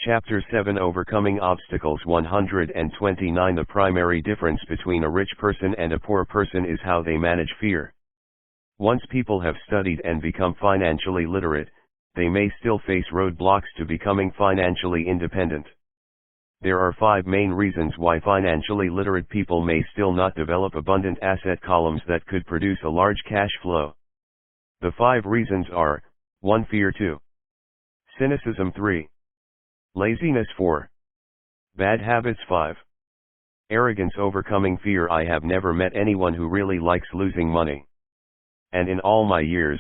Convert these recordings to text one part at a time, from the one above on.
Chapter 7 Overcoming Obstacles 129 The primary difference between a rich person and a poor person is how they manage fear. Once people have studied and become financially literate, they may still face roadblocks to becoming financially independent. There are 5 main reasons why financially literate people may still not develop abundant asset columns that could produce a large cash flow. The 5 reasons are: 1. Fear. 2. Cynicism. 3. Laziness. 4. Bad habits. 5. Arrogance. Overcoming fear. I have never met anyone who really likes losing money. And in all my years,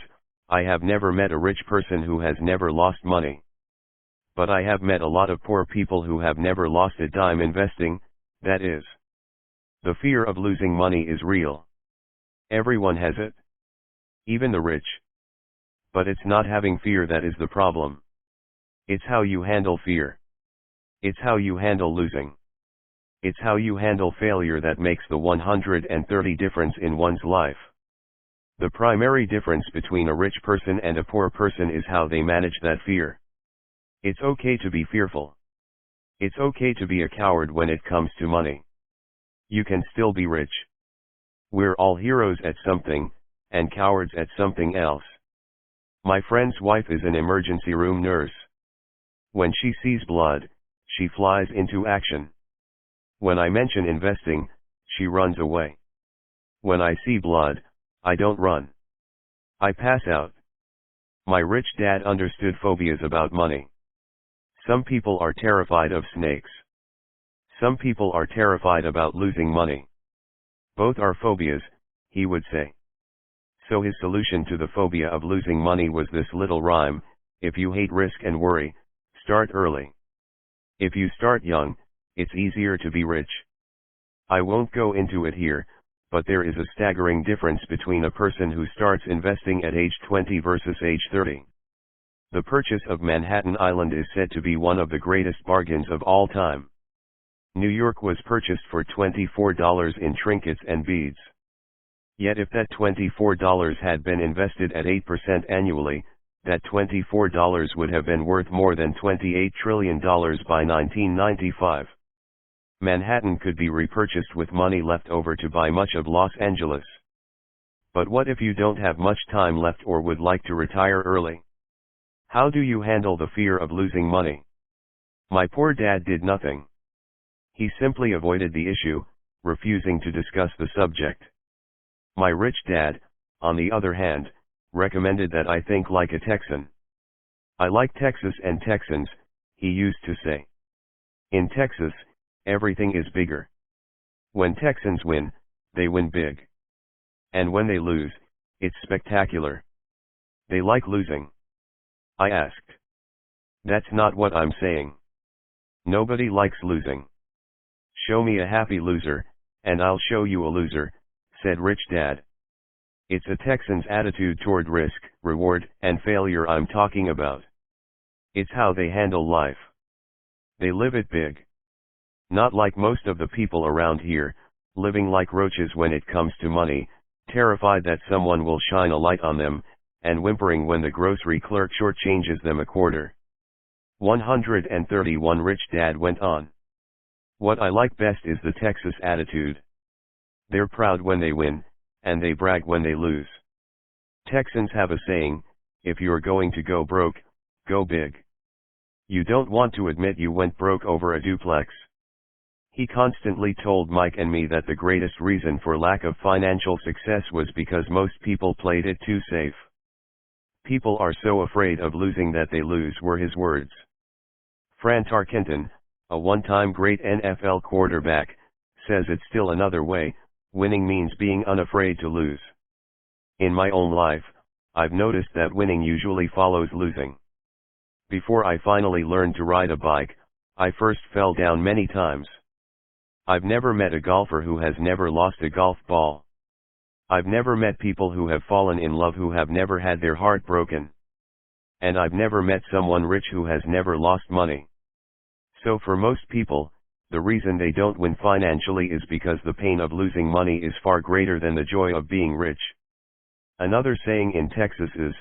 I have never met a rich person who has never lost money. But I have met a lot of poor people who have never lost a dime investing, that is. The fear of losing money is real. Everyone has it. Even the rich. But it's not having fear that is the problem. It's how you handle fear. It's how you handle losing. It's how you handle failure that makes the 130 difference in one's life. The primary difference between a rich person and a poor person is how they manage that fear. It's okay to be fearful. It's okay to be a coward when it comes to money. You can still be rich. We're all heroes at something, and cowards at something else. My friend's wife is an emergency room nurse. When she sees blood, she flies into action. When I mention investing, she runs away. When I see blood, I don't run. I pass out. My rich dad understood phobias about money. Some people are terrified of snakes. Some people are terrified about losing money. Both are phobias, he would say. So his solution to the phobia of losing money was this little rhyme: if you hate risk and worry, start early. If you start young, it's easier to be rich. I won't go into it here, but there is a staggering difference between a person who starts investing at age 20 versus age 30. The purchase of Manhattan Island is said to be one of the greatest bargains of all time. New York was purchased for $24 in trinkets and beads. Yet if that $24 had been invested at 8% annually, that $24 would have been worth more than $28 trillion by 1995. Manhattan could be repurchased with money left over to buy much of Los Angeles. But what if you don't have much time left or would like to retire early? How do you handle the fear of losing money? My poor dad did nothing. He simply avoided the issue, refusing to discuss the subject. My rich dad, on the other hand, recommended that I think like a Texan. I like Texas and Texans, he used to say. In Texas, everything is bigger. When Texans win, they win big. And when they lose, it's spectacular. They like losing. I asked. That's not what I'm saying. Nobody likes losing. Show me a happy loser, and I'll show you a loser, said Rich Dad. It's a Texan's attitude toward risk, reward, and failure I'm talking about. It's how they handle life. They live it big. Not like most of the people around here, living like roaches when it comes to money, terrified that someone will shine a light on them, and whimpering when the grocery clerk shortchanges them a quarter. 131 Rich Dad went on. What I like best is the Texas attitude. They're proud when they win, and they brag when they lose. Texans have a saying: if you're going to go broke, go big. You don't want to admit you went broke over a duplex. He constantly told Mike and me that the greatest reason for lack of financial success was because most people played it too safe. People are so afraid of losing that they lose, were his words. Fran Tarkenton, a one-time great NFL quarterback, says it's still another way: winning means being unafraid to lose. In my own life, I've noticed that winning usually follows losing. Before I finally learned to ride a bike, I first fell down many times. I've never met a golfer who has never lost a golf ball. I've never met people who have fallen in love who have never had their heart broken. And I've never met someone rich who has never lost money. So for most people, the reason they don't win financially is because the pain of losing money is far greater than the joy of being rich. Another saying in Texas is,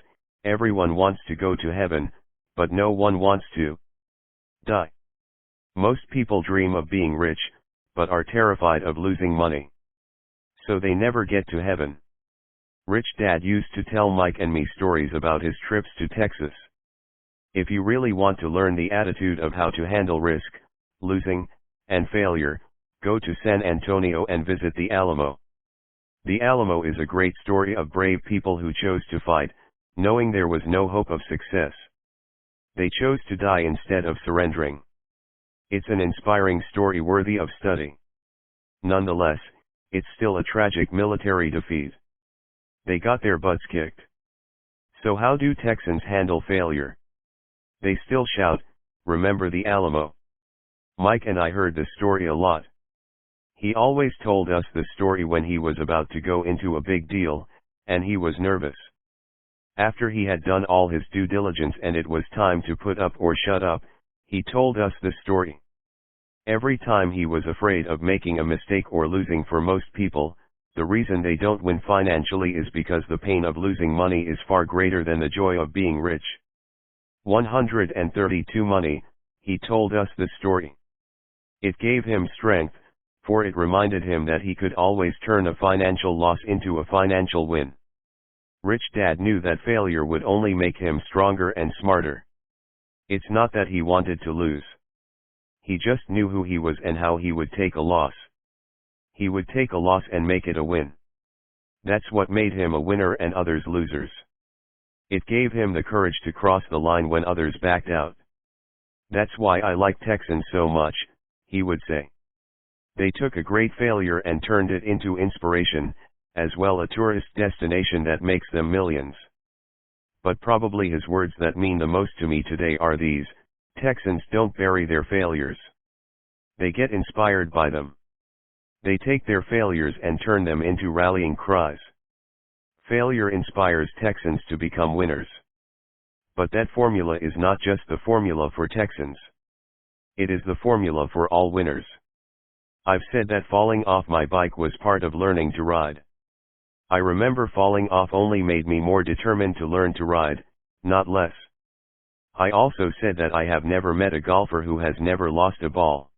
everyone wants to go to heaven, but no one wants to. Die. Most people dream of being rich, but are terrified of losing money. So they never get to heaven. Rich Dad used to tell Mike and me stories about his trips to Texas. If you really want to learn the attitude of how to handle risk, losing, and failure, go to San Antonio and visit the Alamo. The Alamo is a great story of brave people who chose to fight, knowing there was no hope of success. They chose to die instead of surrendering. It's an inspiring story worthy of study. Nonetheless, it's still a tragic military defeat. They got their butts kicked. So how do Texans handle failure? They still shout, "Remember the Alamo." Mike and I heard this story a lot. He always told us this story when he was about to go into a big deal, and he was nervous. After he had done all his due diligence and it was time to put up or shut up, he told us this story. Every time he was afraid of making a mistake or losing. For most people, the reason they don't win financially is because the pain of losing money is far greater than the joy of being rich. 132 Money, he told us this story. It gave him strength, for it reminded him that he could always turn a financial loss into a financial win. Rich Dad knew that failure would only make him stronger and smarter. It's not that he wanted to lose. He just knew who he was and how he would take a loss. He would take a loss and make it a win. That's what made him a winner and others losers. It gave him the courage to cross the line when others backed out. That's why I like Texans so much, he would say. They took a great failure and turned it into inspiration, as well a tourist destination that makes them millions. But probably his words that mean the most to me today are these: Texans don't bury their failures. They get inspired by them. They take their failures and turn them into rallying cries. Failure inspires Texans to become winners. But that formula is not just the formula for Texans. It is the formula for all winners. I've said that falling off my bike was part of learning to ride. I remember falling off only made me more determined to learn to ride, not less. I also said that I have never met a golfer who has never lost a ball.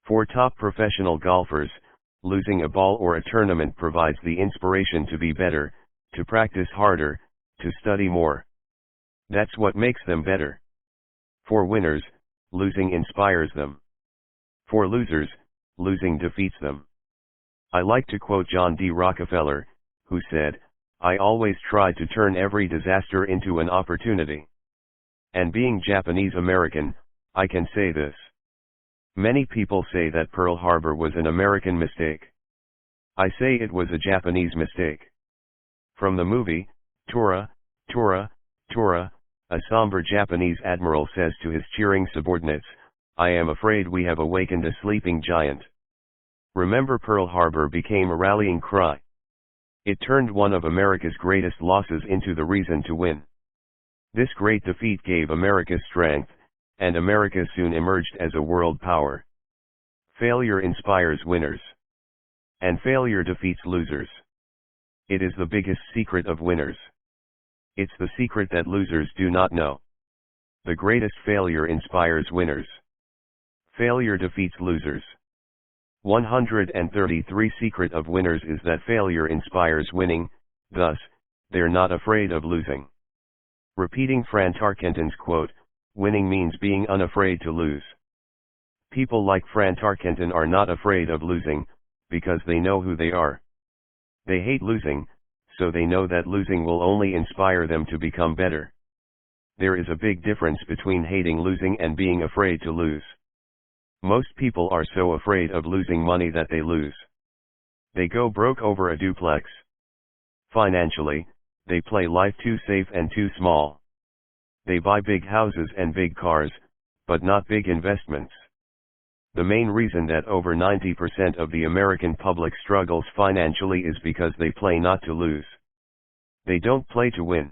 For top professional golfers, losing a ball or a tournament provides the inspiration to be better, to practice harder, to study more. That's what makes them better. For winners, losing inspires them. For losers, losing defeats them. I like to quote John D. Rockefeller, who said, "I always try to turn every disaster into an opportunity." And being Japanese American, I can say this. Many people say that Pearl Harbor was an American mistake. I say it was a Japanese mistake. From the movie, Tora, Tora, Tora, a somber Japanese admiral says to his cheering subordinates, "I am afraid we have awakened a sleeping giant." Remember, Pearl Harbor became a rallying cry. It turned one of America's greatest losses into the reason to win. This great defeat gave America strength, and America soon emerged as a world power. Failure inspires winners. And failure defeats losers. It is the biggest secret of winners. It's the secret that losers do not know. The greatest failure inspires winners. Failure defeats losers. 133 Secret of winners is that failure inspires winning, thus, they're not afraid of losing. Repeating Fran Tarkenton's quote, "Winning means being unafraid to lose." People like Fran Tarkenton are not afraid of losing, because they know who they are. They hate losing, so they know that losing will only inspire them to become better. There is a big difference between hating losing and being afraid to lose. Most people are so afraid of losing money that they lose. They go broke over a duplex. Financially, they play life too safe and too small. They buy big houses and big cars, but not big investments. The main reason that over 90% of the American public struggles financially is because they play not to lose. They don't play to win.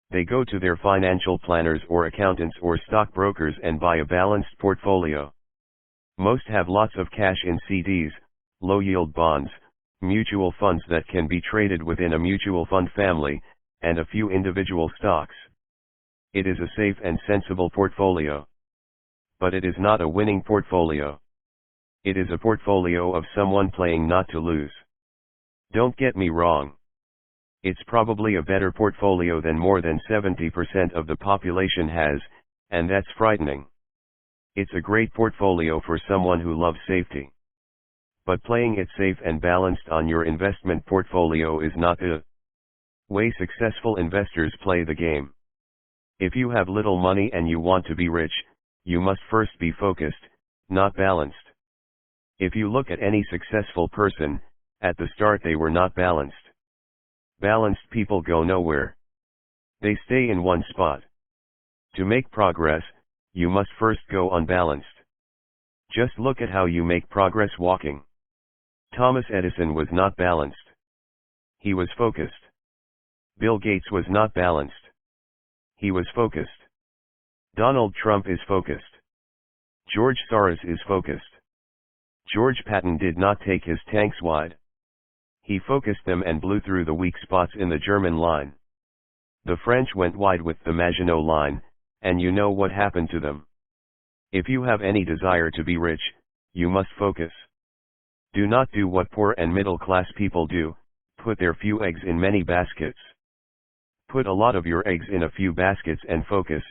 They go to their financial planners or accountants or stockbrokers and buy a balanced portfolio. Most have lots of cash in CDs, low-yield bonds, mutual funds that can be traded within a mutual fund family, and a few individual stocks. It is a safe and sensible portfolio. But it is not a winning portfolio. It is a portfolio of someone playing not to lose. Don't get me wrong. It's probably a better portfolio than more than 70% of the population has, and that's frightening. It's a great portfolio for someone who loves safety. But playing it safe and balanced on your investment portfolio is not the way successful investors play the game. If you have little money and you want to be rich, you must first be focused, not balanced. If you look at any successful person, at the start they were not balanced. Balanced people go nowhere. They stay in one spot. To make progress, you must first go unbalanced. Just look at how you make progress walking. Thomas Edison was not balanced. He was focused. Bill Gates was not balanced. He was focused. Donald Trump is focused. George Soros is focused. George Patton did not take his tanks wide. He focused them and blew through the weak spots in the German line. The French went wide with the Maginot Line, and you know what happened to them. If you have any desire to be rich, you must focus. Do not do what poor and middle-class people do, put their few eggs in many baskets. Put a lot of your eggs in a few baskets and focus,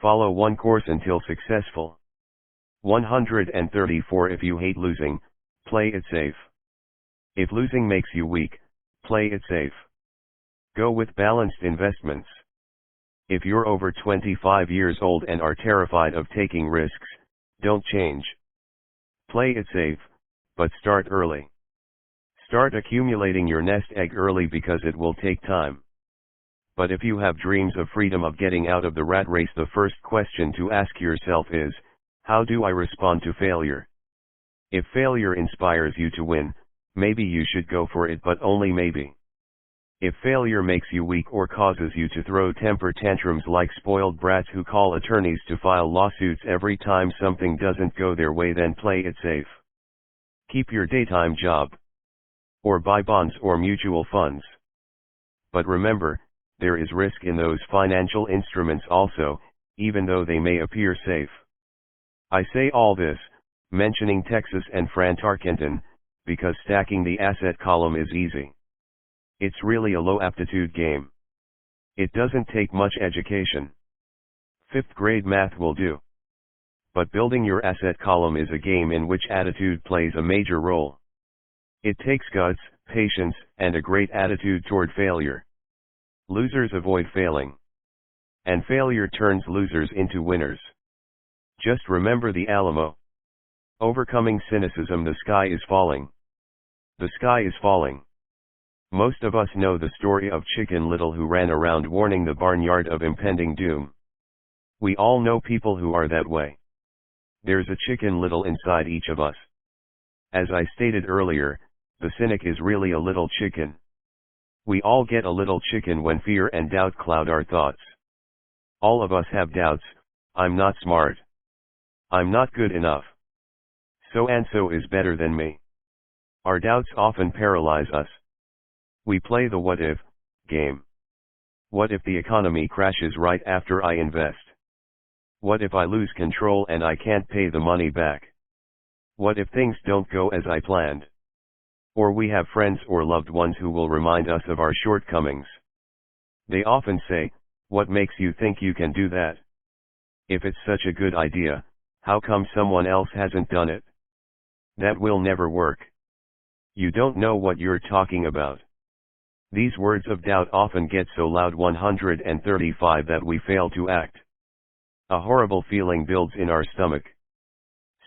follow one course until successful. 134 If you hate losing, play it safe. If losing makes you weak, play it safe. Go with balanced investments. If you're over 25 years old and are terrified of taking risks, don't change. Play it safe, but start early. Start accumulating your nest egg early because it will take time. But if you have dreams of freedom, of getting out of the rat race, the first question to ask yourself is, how do I respond to failure? If failure inspires you to win, maybe you should go for it, but only maybe. If failure makes you weak or causes you to throw temper tantrums like spoiled brats who call attorneys to file lawsuits every time something doesn't go their way, then play it safe. Keep your daytime job. Or buy bonds or mutual funds. But remember, there is risk in those financial instruments also, even though they may appear safe. I say all this, mentioning Texas and Fran Tarkenton, because stacking the asset column is easy. It's really a low-aptitude game. It doesn't take much education. 5th grade math will do. But building your asset column is a game in which attitude plays a major role. It takes guts, patience, and a great attitude toward failure. Losers avoid failing. And failure turns losers into winners. Just remember the Alamo. Overcoming cynicism. The sky is falling. The sky is falling. Most of us know the story of Chicken Little, who ran around warning the barnyard of impending doom. We all know people who are that way. There's a Chicken Little inside each of us. As I stated earlier, the cynic is really a little chicken. We all get a little chicken when fear and doubt cloud our thoughts. All of us have doubts. I'm not smart. I'm not good enough. So-and-so is better than me. Our doubts often paralyze us. We play the what-if game. What if the economy crashes right after I invest? What if I lose control and I can't pay the money back? What if things don't go as I planned? Or we have friends or loved ones who will remind us of our shortcomings. They often say, "What makes you think you can do that? If it's such a good idea, how come someone else hasn't done it? That will never work. You don't know what you're talking about." These words of doubt often get so loud 135 that we fail to act. A horrible feeling builds in our stomach.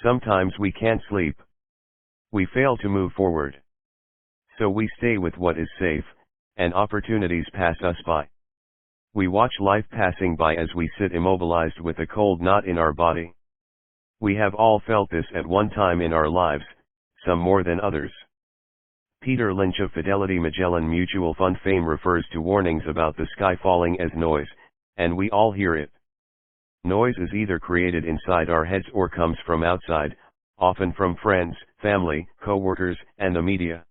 Sometimes we can't sleep. We fail to move forward. So we stay with what is safe, and opportunities pass us by. We watch life passing by as we sit immobilized with a cold knot in our body. We have all felt this at one time in our lives, some more than others. Peter Lynch of Fidelity Magellan Mutual Fund fame refers to warnings about the sky falling as noise, and we all hear it. Noise is either created inside our heads or comes from outside, often from friends, family, co-workers, and the media.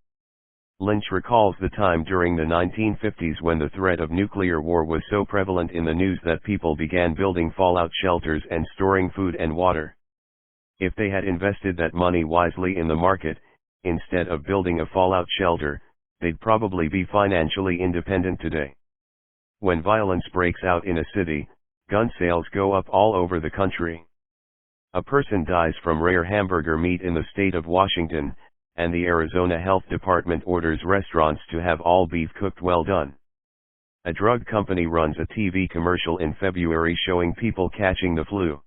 Lynch recalls the time during the 1950s when the threat of nuclear war was so prevalent in the news that people began building fallout shelters and storing food and water. If they had invested that money wisely in the market, instead of building a fallout shelter, they'd probably be financially independent today. When violence breaks out in a city, gun sales go up all over the country. A person dies from rare hamburger meat in the state of Washington, and the Arizona Health Department orders restaurants to have all beef cooked well done. A drug company runs a TV commercial in February showing people catching the flu.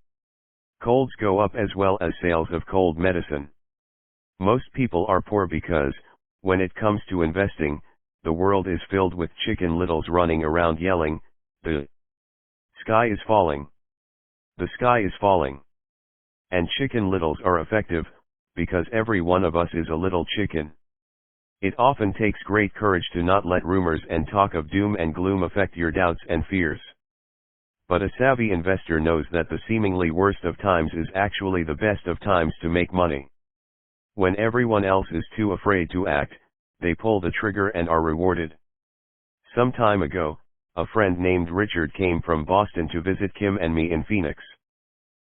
Colds go up as well as sales of cold medicine. Most people are poor because, when it comes to investing, the world is filled with chicken littles running around yelling, "The sky is falling. The sky is falling." And chicken littles are effective, because every one of us is a little chicken. It often takes great courage to not let rumors and talk of doom and gloom affect your doubts and fears. But a savvy investor knows that the seemingly worst of times is actually the best of times to make money. When everyone else is too afraid to act, they pull the trigger and are rewarded. Some time ago, a friend named Richard came from Boston to visit Kim and me in Phoenix.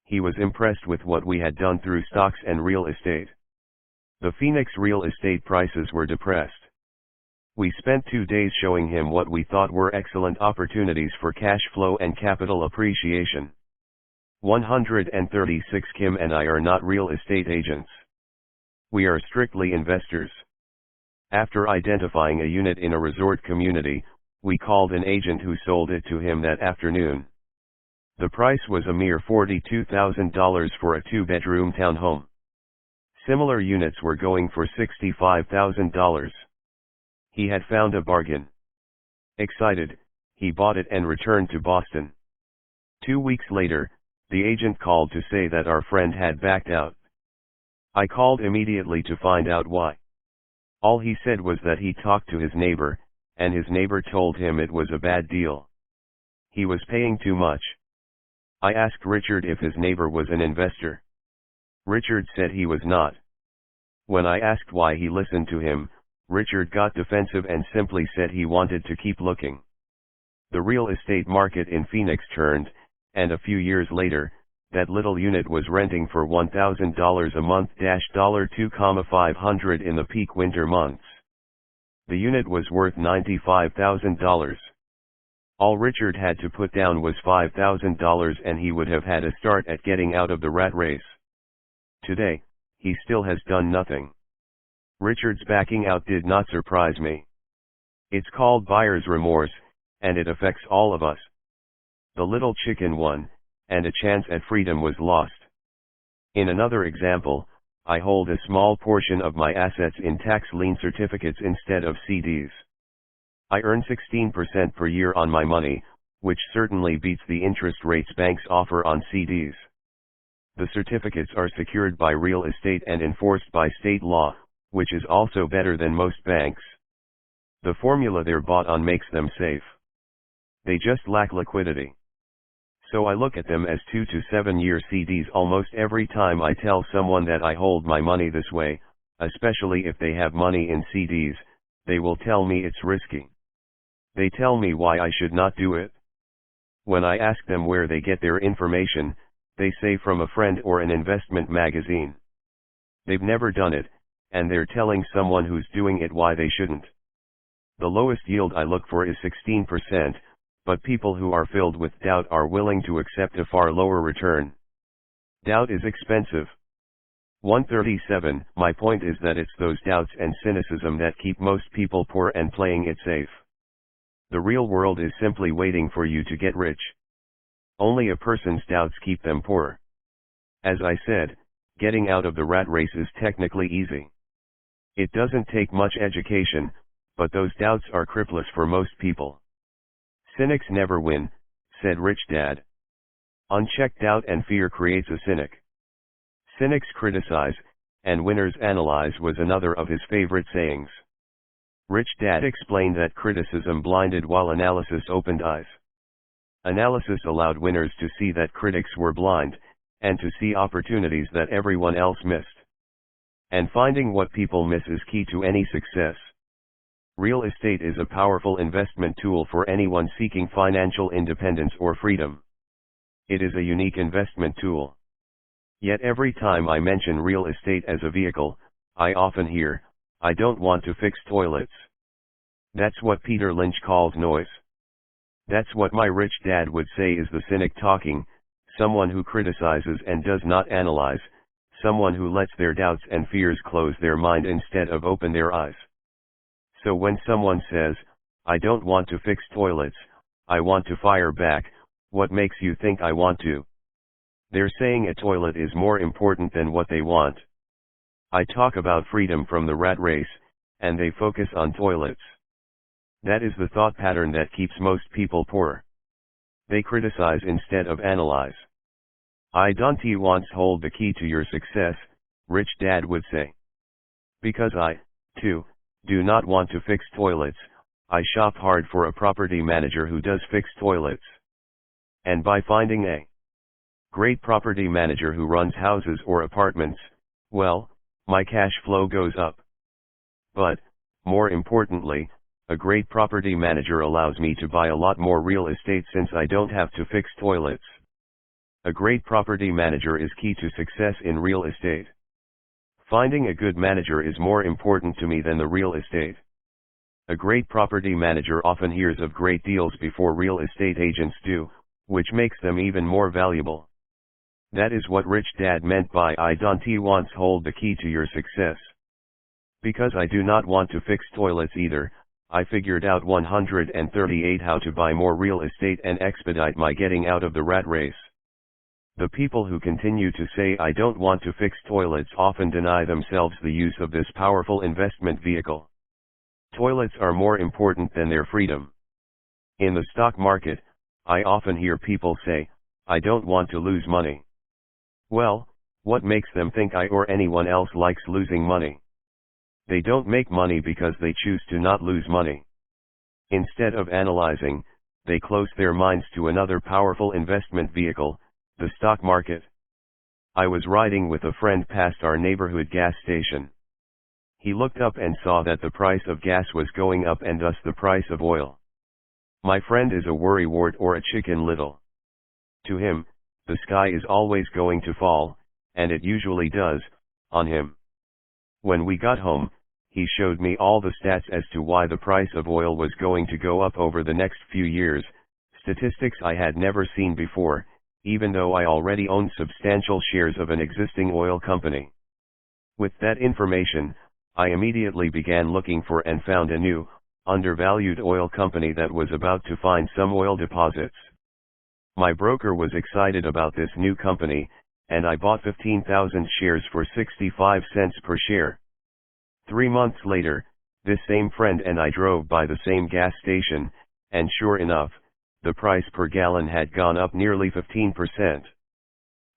He was impressed with what we had done through stocks and real estate. The Phoenix real estate prices were depressed. We spent 2 days showing him what we thought were excellent opportunities for cash flow and capital appreciation. 136 Kim and I are not real estate agents. We are strictly investors. After identifying a unit in a resort community, we called an agent who sold it to him that afternoon. The price was a mere $42,000 for a 2-bedroom townhome. Similar units were going for $65,000. He had found a bargain. Excited, he bought it and returned to Boston. 2 weeks later, the agent called to say that our friend had backed out. I called immediately to find out why. All he said was that he talked to his neighbor, and his neighbor told him it was a bad deal. He was paying too much. I asked Richard if his neighbor was an investor. Richard said he was not. When I asked why he listened to him, Richard got defensive and simply said he wanted to keep looking. The real estate market in Phoenix turned, and a few years later, that little unit was renting for $1,000 a month, $2,500 in the peak winter months. The unit was worth $95,000. All Richard had to put down was $5,000 and he would have had a start at getting out of the rat race. Today, he still has done nothing. Richard's backing out did not surprise me. It's called buyer's remorse, and it affects all of us. The little chicken won, and a chance at freedom was lost. In another example, I hold a small portion of my assets in tax lien certificates instead of CDs. I earn 16% per year on my money, which certainly beats the interest rates banks offer on CDs. The certificates are secured by real estate and enforced by state law, which is also better than most banks. The formula they're bought on makes them safe. They just lack liquidity. So I look at them as 2 to 7 year CDs almost every time I tell someone that I hold my money this way, especially if they have money in CDs, they will tell me it's risky. They tell me why I should not do it. When I ask them where they get their information, they say from a friend or an investment magazine. They've never done it, and they're telling someone who's doing it why they shouldn't. The lowest yield I look for is 16%, but people who are filled with doubt are willing to accept a far lower return. Doubt is expensive. 137. My point is that it's those doubts and cynicism that keep most people poor and playing it safe. The real world is simply waiting for you to get rich. Only a person's doubts keep them poor. As I said, getting out of the rat race is technically easy. It doesn't take much education, but those doubts are crippless for most people. Cynics never win, said Rich Dad. Unchecked doubt and fear creates a cynic. Cynics criticize, and winners analyze was another of his favorite sayings. Rich Dad explained that criticism blinded while analysis opened eyes. Analysis allowed winners to see that critics were blind, and to see opportunities that everyone else missed. And finding what people miss is key to any success. Real estate is a powerful investment tool for anyone seeking financial independence or freedom. It is a unique investment tool. Yet every time I mention real estate as a vehicle, I often hear, "I don't want to fix toilets." That's what Peter Lynch calls noise. That's what my rich dad would say is the cynic talking, someone who criticizes and does not analyze, someone who lets their doubts and fears close their mind instead of open their eyes. So when someone says, "I don't want to fix toilets," I want to fire back, "What makes you think I want to?" They're saying a toilet is more important than what they want. I talk about freedom from the rat race, and they focus on toilets. That is the thought pattern that keeps most people poor. They criticize instead of analyze. "I don't want to hold the key to your success," rich dad would say. Because I, too, do not want to fix toilets, I shop hard for a property manager who does fix toilets. And by finding a great property manager who runs houses or apartments, well, my cash flow goes up. But, more importantly, a great property manager allows me to buy a lot more real estate since I don't have to fix toilets. A great property manager is key to success in real estate. Finding a good manager is more important to me than the real estate. A great property manager often hears of great deals before real estate agents do, which makes them even more valuable. That is what Rich Dad meant by "I don't want to hold the key to your success." Because I do not want to fix toilets either, I figured out 138 how to buy more real estate and expedite my getting out of the rat race. The people who continue to say "I don't want to fix toilets" often deny themselves the use of this powerful investment vehicle. Toilets are more important than their freedom. In the stock market, I often hear people say, "I don't want to lose money." Well, what makes them think I or anyone else likes losing money? They don't make money because they choose to not lose money. Instead of analyzing, they close their minds to another powerful investment vehicle, the stock market. I was riding with a friend past our neighborhood gas station. He looked up and saw that the price of gas was going up and thus the price of oil. My friend is a worrywart or a chicken little. To him, the sky is always going to fall, and it usually does, on him. When we got home, he showed me all the stats as to why the price of oil was going to go up over the next few years, statistics I had never seen before, even though I already owned substantial shares of an existing oil company. With that information, I immediately began looking for and found a new, undervalued oil company that was about to find some oil deposits. My broker was excited about this new company, and I bought 15,000 shares for 65 cents per share. 3 months later, this same friend and I drove by the same gas station, and sure enough, the price per gallon had gone up nearly 15%.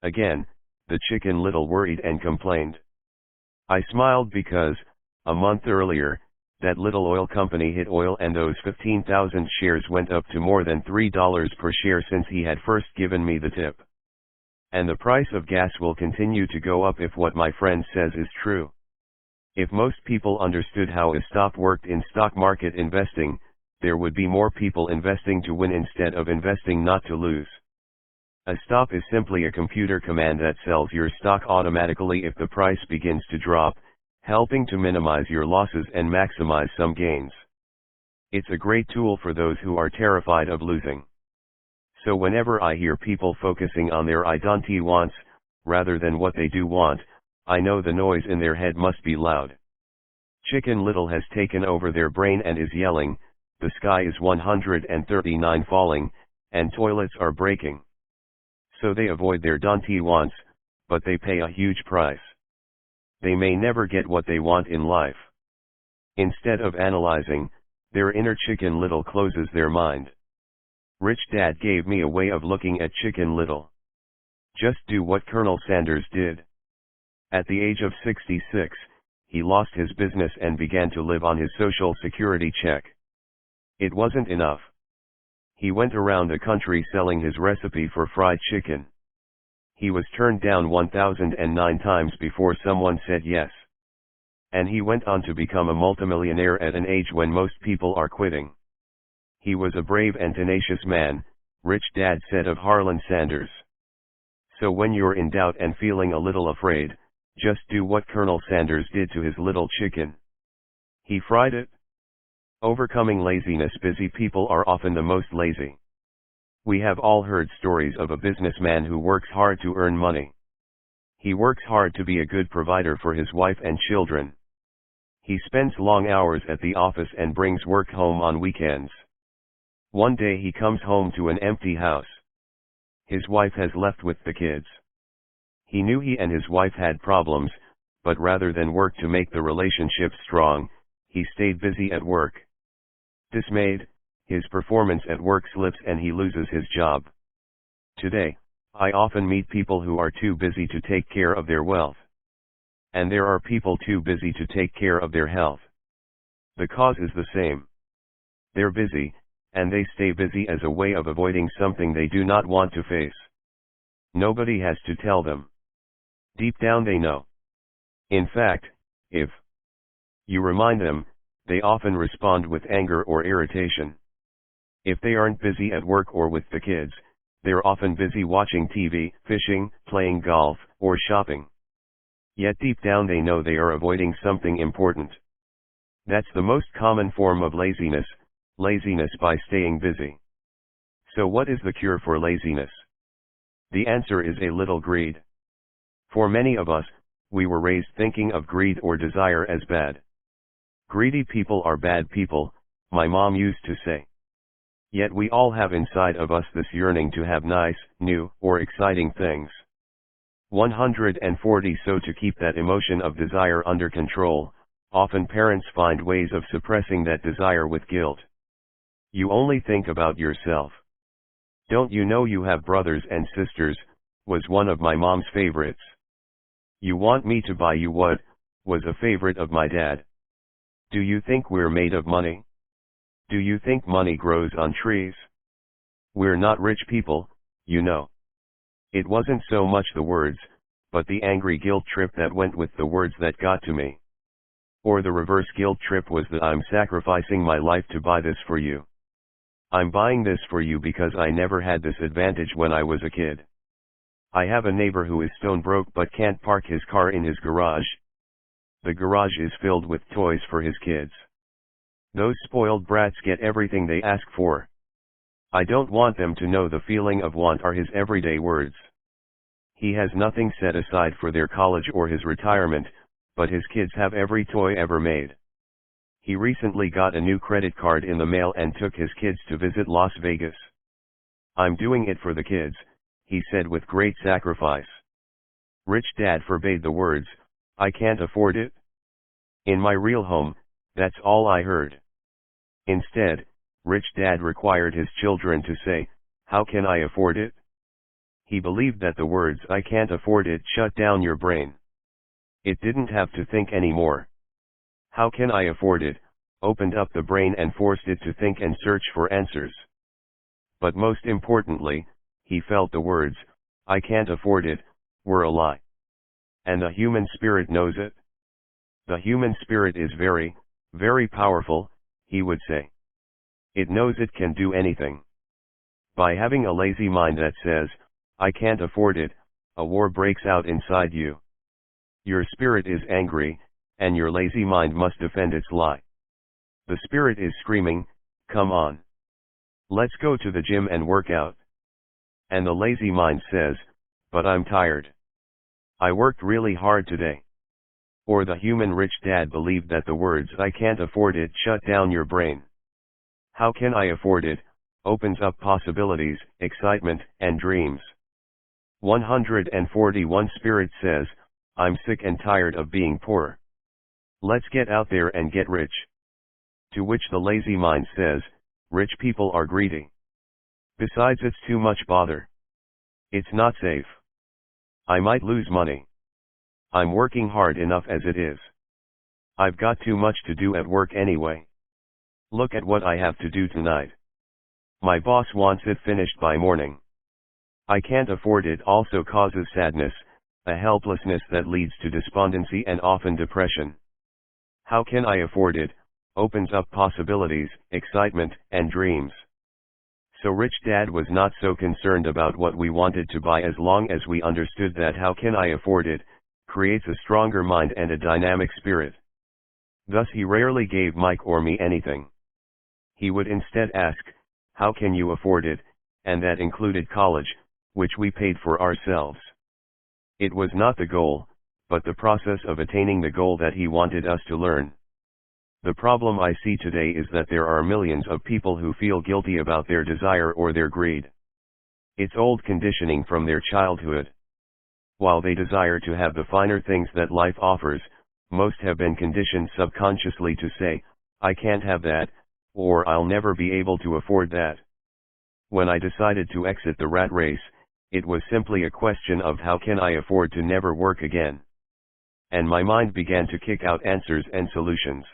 Again, the chicken little worried and complained. I smiled because, a month earlier, that little oil company hit oil and those 15,000 shares went up to more than $3 per share since he had first given me the tip. And the price of gas will continue to go up if what my friend says is true. If most people understood how a stop worked in stock market investing, there would be more people investing to win instead of investing not to lose. A stop is simply a computer command that sells your stock automatically if the price begins to drop, helping to minimize your losses and maximize some gains. It's a great tool for those who are terrified of losing. So whenever I hear people focusing on their "I don't wants," rather than what they do want, I know the noise in their head must be loud. Chicken Little has taken over their brain and is yelling, "The sky is 139 falling, and toilets are breaking." So they avoid their "don't wants," but they pay a huge price. They may never get what they want in life. Instead of analyzing, their inner Chicken Little closes their mind. Rich Dad gave me a way of looking at Chicken Little. Just do what Colonel Sanders did. At the age of 66, he lost his business and began to live on his Social Security check. It wasn't enough. He went around the country selling his recipe for fried chicken. He was turned down 1,009 times before someone said yes. And he went on to become a multimillionaire at an age when most people are quitting. He was a brave and tenacious man, Rich Dad said of Harlan Sanders. So when you're in doubt and feeling a little afraid, just do what Colonel Sanders did to his little chicken. He fried it. Overcoming laziness. Busy people are often the most lazy. We have all heard stories of a businessman who works hard to earn money. He works hard to be a good provider for his wife and children. He spends long hours at the office and brings work home on weekends. One day he comes home to an empty house. His wife has left with the kids. He knew he and his wife had problems, but rather than work to make the relationship strong, he stayed busy at work. Dismayed, his performance at work slips and he loses his job. Today, I often meet people who are too busy to take care of their wealth. And there are people too busy to take care of their health. The cause is the same. They're busy, and they stay busy as a way of avoiding something they do not want to face. Nobody has to tell them. Deep down they know. In fact, if you remind them, they often respond with anger or irritation. If they aren't busy at work or with the kids, they're often busy watching TV, fishing, playing golf, or shopping. Yet deep down they know they are avoiding something important. That's the most common form of laziness by staying busy. So what is the cure for laziness? The answer is a little greed. For many of us, we were raised thinking of greed or desire as bad. Greedy people are bad people, my mom used to say. Yet we all have inside of us this yearning to have nice, new, or exciting things. 140 So to keep that emotion of desire under control, often parents find ways of suppressing that desire with guilt. You only think about yourself. Don't you know you have brothers and sisters, was one of my mom's favorites. You want me to buy you what, was a favorite of my dad. Do you think we're made of money? Do you think money grows on trees? We're not rich people, you know. It wasn't so much the words, but the angry guilt trip that went with the words that got to me. Or the reverse guilt trip was that I'm sacrificing my life to buy this for you. I'm buying this for you because I never had this advantage when I was a kid. I have a neighbor who is stone broke but can't park his car in his garage. The garage is filled with toys for his kids. Those spoiled brats get everything they ask for. I don't want them to know the feeling of want are his everyday words. He has nothing set aside for their college or his retirement, but his kids have every toy ever made. He recently got a new credit card in the mail and took his kids to visit Las Vegas. I'm doing it for the kids, he said with great sacrifice. Rich Dad forbade the words, I can't afford it. In my real home, that's all I heard. Instead, Rich Dad required his children to say, how can I afford it? He believed that the words I can't afford it shut down your brain. It didn't have to think anymore. How can I afford it opened up the brain and forced it to think and search for answers. But most importantly, he felt the words, I can't afford it, were a lie. And the human spirit knows it. The human spirit is very, very powerful, he would say. It knows it can do anything. By having a lazy mind that says, I can't afford it, a war breaks out inside you. Your spirit is angry, and your lazy mind must defend its lie. The spirit is screaming, come on. Let's go to the gym and work out. And the lazy mind says, but I'm tired. I worked really hard today. Or the human rich dad believed that the words I can't afford it shut down your brain. How can I afford it opens up possibilities, excitement, and dreams. 141 Spirit says, I'm sick and tired of being poor. Let's get out there and get rich. To which the lazy mind says, rich people are greedy. Besides, it's too much bother. It's not safe. I might lose money. I'm working hard enough as it is. I've got too much to do at work anyway. Look at what I have to do tonight. My boss wants it finished by morning. I can't afford it also causes sadness, a helplessness that leads to despondency and often depression. How can I afford it opens up possibilities, excitement, and dreams. So Rich Dad was not so concerned about what we wanted to buy as long as we understood that how can I afford it, creates a stronger mind and a dynamic spirit. Thus he rarely gave Mike or me anything. He would instead ask, how can you afford it, and that included college, which we paid for ourselves. It was not the goal, but the process of attaining the goal that he wanted us to learn. The problem I see today is that there are millions of people who feel guilty about their desire or their greed. It's old conditioning from their childhood. While they desire to have the finer things that life offers, most have been conditioned subconsciously to say, I can't have that, or I'll never be able to afford that. When I decided to exit the rat race, it was simply a question of how can I afford to never work again. And my mind began to kick out answers and solutions.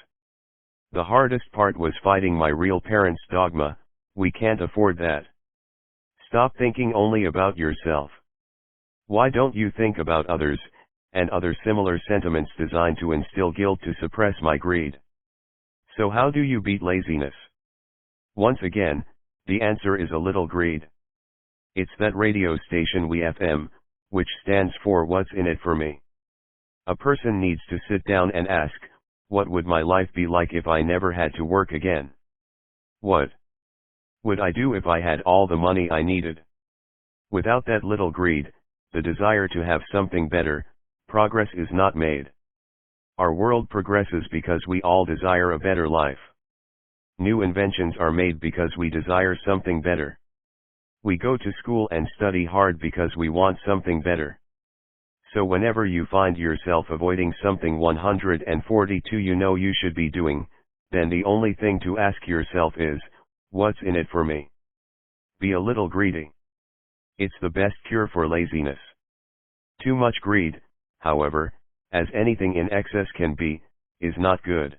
The hardest part was fighting my real parents' dogma, we can't afford that. Stop thinking only about yourself. Why don't you think about others, and other similar sentiments designed to instill guilt to suppress my greed? So how do you beat laziness? Once again, the answer is a little greed. It's that radio station WeFM, which stands for What's in it for me. A person needs to sit down and ask, what would my life be like if I never had to work again? What would I do if I had all the money I needed? Without that little greed, the desire to have something better, progress is not made. Our world progresses because we all desire a better life. New inventions are made because we desire something better. We go to school and study hard because we want something better. So whenever you find yourself avoiding something 142 you know you should be doing, then the only thing to ask yourself is, what's in it for me? Be a little greedy. It's the best cure for laziness. Too much greed, however, as anything in excess can be, is not good.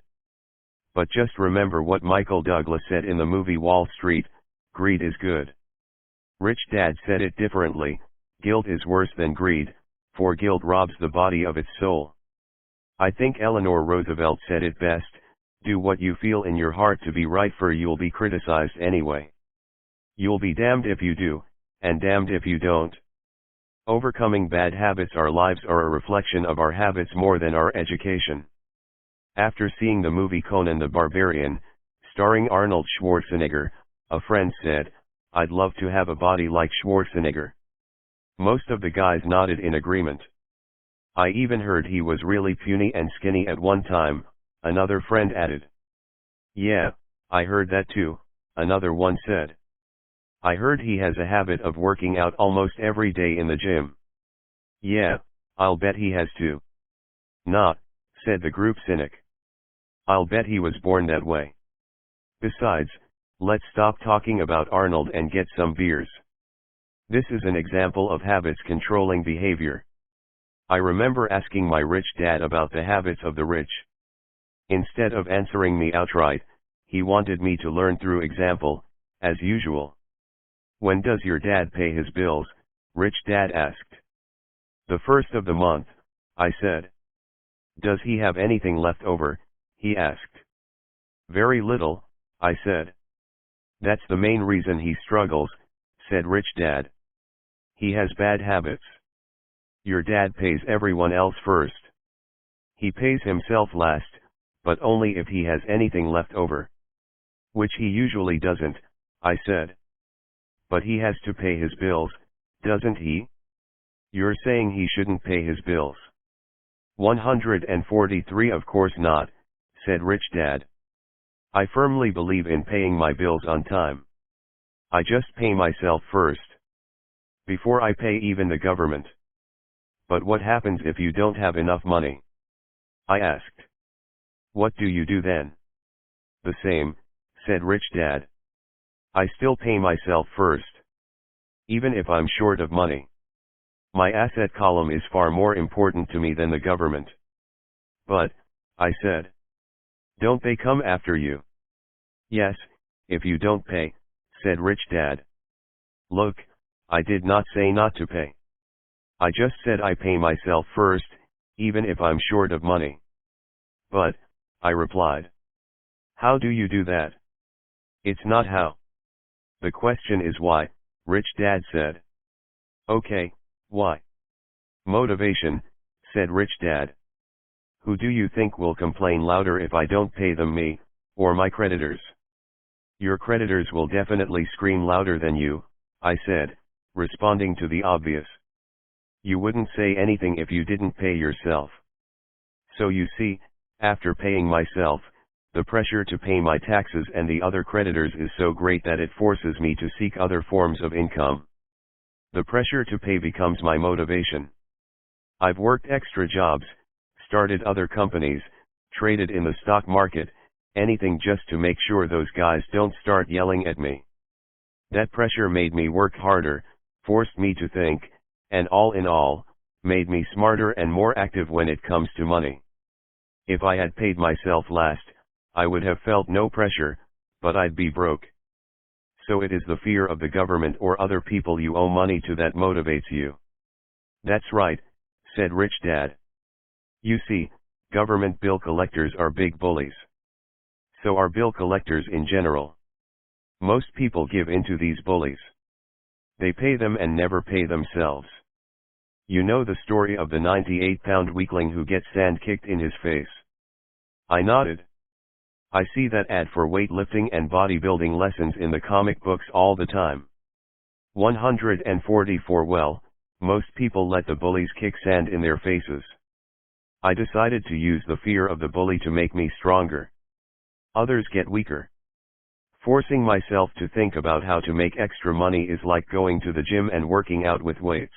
But just remember what Michael Douglas said in the movie Wall Street, greed is good. Rich Dad said it differently, guilt is worse than greed, for guilt robs the body of its soul. I think Eleanor Roosevelt said it best, do what you feel in your heart to be right for you'll be criticized anyway. You'll be damned if you do, and damned if you don't. Overcoming bad habits. Our lives are a reflection of our habits more than our education. After seeing the movie Conan the Barbarian, starring Arnold Schwarzenegger, a friend said, I'd love to have a body like Schwarzenegger. Most of the guys nodded in agreement. I even heard he was really puny and skinny at one time, another friend added. Yeah, I heard that too, another one said. I heard he has a habit of working out almost every day in the gym. Yeah, I'll bet he has too. Nah, said the group cynic. I'll bet he was born that way. Besides, let's stop talking about Arnold and get some beers. This is an example of habits controlling behavior. I remember asking my rich dad about the habits of the rich. Instead of answering me outright, he wanted me to learn through example, as usual. When does your dad pay his bills? Rich Dad asked. The first of the month, I said. Does he have anything left over? He asked. Very little, I said. That's the main reason he struggles, said Rich Dad. He has bad habits. Your dad pays everyone else first. He pays himself last, but only if he has anything left over. Which he usually doesn't, I said. But he has to pay his bills, doesn't he? You're saying he shouldn't pay his bills. 143 Of course not, said Rich Dad. I firmly believe in paying my bills on time. I just pay myself first. Before I pay even the government. But what happens if you don't have enough money? I asked. What do you do then? The same, said Rich Dad. I still pay myself first. Even if I'm short of money. My asset column is far more important to me than the government. But, I said. Don't they come after you? Yes, if you don't pay, said Rich Dad. Look, I did not say not to pay. I just said I pay myself first, even if I'm short of money. But, I replied. How do you do that? It's not how. The question is why, Rich Dad said. Okay, why? Motivation, said Rich Dad. Who do you think will complain louder if I don't pay them, me, or my creditors? Your creditors will definitely scream louder than you, I said, responding to the obvious. You wouldn't say anything if you didn't pay yourself. So you see, after paying myself, the pressure to pay my taxes and the other creditors is so great that it forces me to seek other forms of income. The pressure to pay becomes my motivation. I've worked extra jobs, started other companies, traded in the stock market, anything just to make sure those guys don't start yelling at me. That pressure made me work harder, forced me to think, and all in all, made me smarter and more active when it comes to money. If I had paid myself last, I would have felt no pressure, but I'd be broke. So it is the fear of the government or other people you owe money to that motivates you. That's right, said Rich Dad. You see, government bill collectors are big bullies. So are bill collectors in general. Most people give in to these bullies. They pay them and never pay themselves. You know the story of the 98-pound weakling who gets sand kicked in his face. I nodded. I see that ad for weightlifting and bodybuilding lessons in the comic books all the time. 144. Well, most people let the bullies kick sand in their faces. I decided to use the fear of the bully to make me stronger. Others get weaker. Forcing myself to think about how to make extra money is like going to the gym and working out with weights.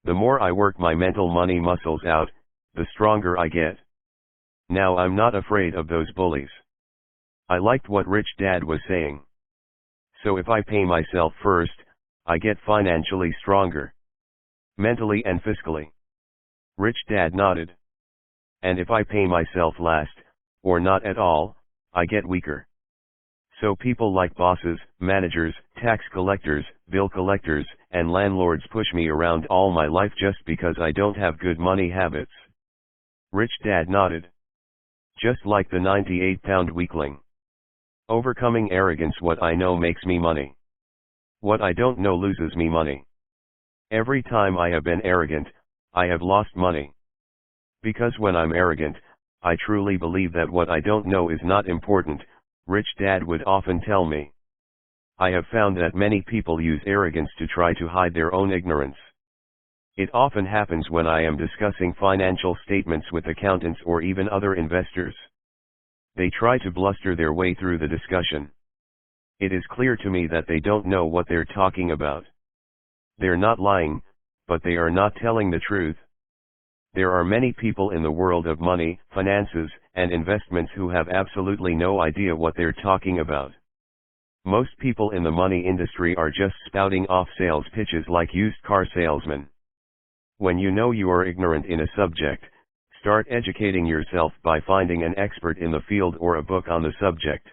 The more I work my mental money muscles out, the stronger I get. Now I'm not afraid of those bullies. I liked what Rich Dad was saying. So if I pay myself first, I get financially stronger. Mentally and fiscally. Rich Dad nodded. And if I pay myself last, or not at all, I get weaker. So people like bosses, managers, tax collectors, bill collectors, and landlords push me around all my life just because I don't have good money habits. Rich Dad nodded. Just like the 98-pound weakling. Overcoming arrogance. What I know makes me money. What I don't know loses me money. Every time I have been arrogant, I have lost money. Because when I'm arrogant, I truly believe that what I don't know is not important, Rich Dad would often tell me. I have found that many people use arrogance to try to hide their own ignorance. It often happens when I am discussing financial statements with accountants or even other investors. They try to bluster their way through the discussion. It is clear to me that they don't know what they're talking about. They're not lying, but they are not telling the truth. There are many people in the world of money, finances, and investments who have absolutely no idea what they're talking about. Most people in the money industry are just spouting off sales pitches like used car salesmen. When you know you are ignorant in a subject, start educating yourself by finding an expert in the field or a book on the subject.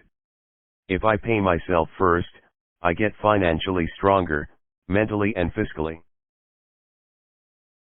If I pay myself first, I get financially stronger, mentally and fiscally.